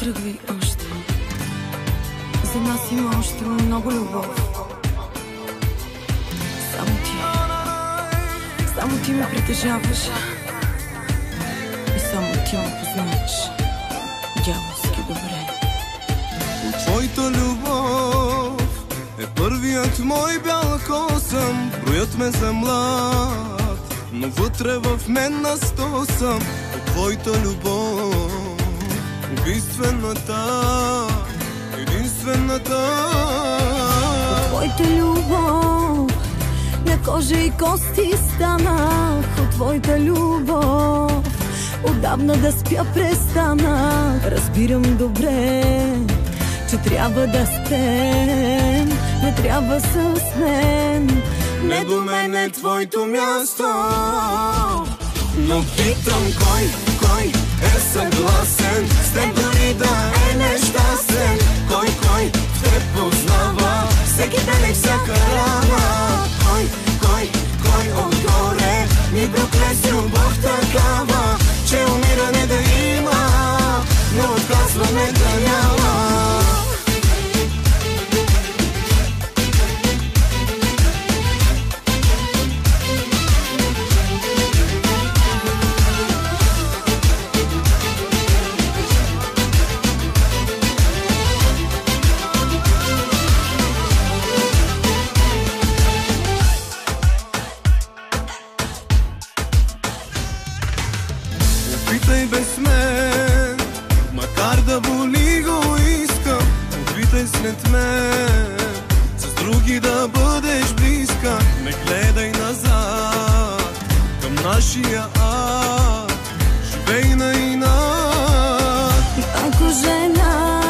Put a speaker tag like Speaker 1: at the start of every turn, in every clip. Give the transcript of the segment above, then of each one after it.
Speaker 1: тръгвай още. За нас има още много любов. Само ти ме притежаваш и само ти ме познаваш дяволски добре.
Speaker 2: Твоята любов е първият мой бял косъм. Броят ме за млад, но вътре в мен на 100 съм. От твоята любов, убийствената, единствената.
Speaker 1: От твоята любов на кожа и кости станах. От твоята любов отдавна да спя престанах. Разбирам добре, че трябва да спрем, не трябва с мен.
Speaker 2: Не до мен е твоето място, но питам кой е съгласен с теб дори да е нещастен. Кой в теб познава всеки ден и всяка рана. Кой отгоре ми прокле с любов такава, че умиране да има, но отказване да няма. Опитай без мен, макар да боли го искам. Опитай след мен, с други да бъдеш близка. Не гледай назад към нашия ад, живей на инат.
Speaker 1: Ако жена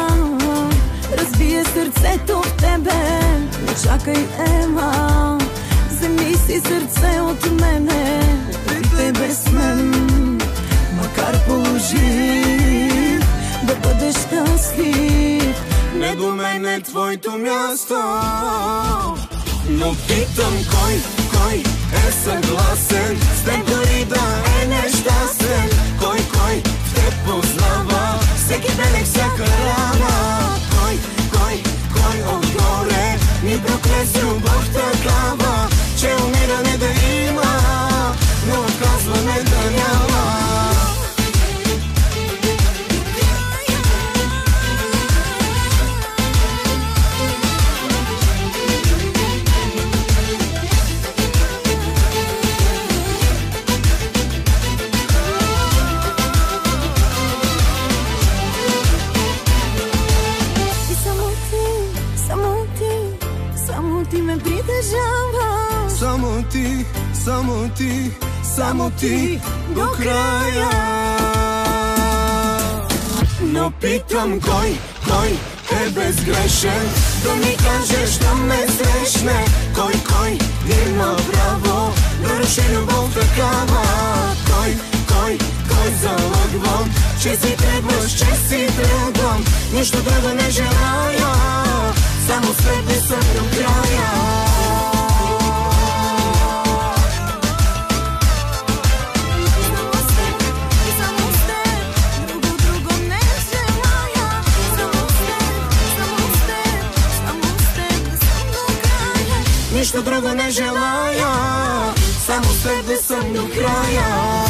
Speaker 1: разбие сърцето в тебе, не чакай, ема, вземи си сърце от мене. Опитай без мен, макар положи да бъдеш щастлив.
Speaker 2: Не до мен е твоето място, но питам кой е съгласен с теб дори да е нещастен. Кой в теб познава всеки ден и всяка рана. Кой отгоре ми прокле с любов такава, че умиране да има, но отказване да няма. Само ти до края. Но питам кой е безгрешен, да ми кажеш да ме срещне. Кой има право да руши любов такава. Кой залъгвам, че си тръгваш, че си тръгвам. Нищо друго не желая, само с теб съм до края. Нищо друго не желая, само с теб да съм до края.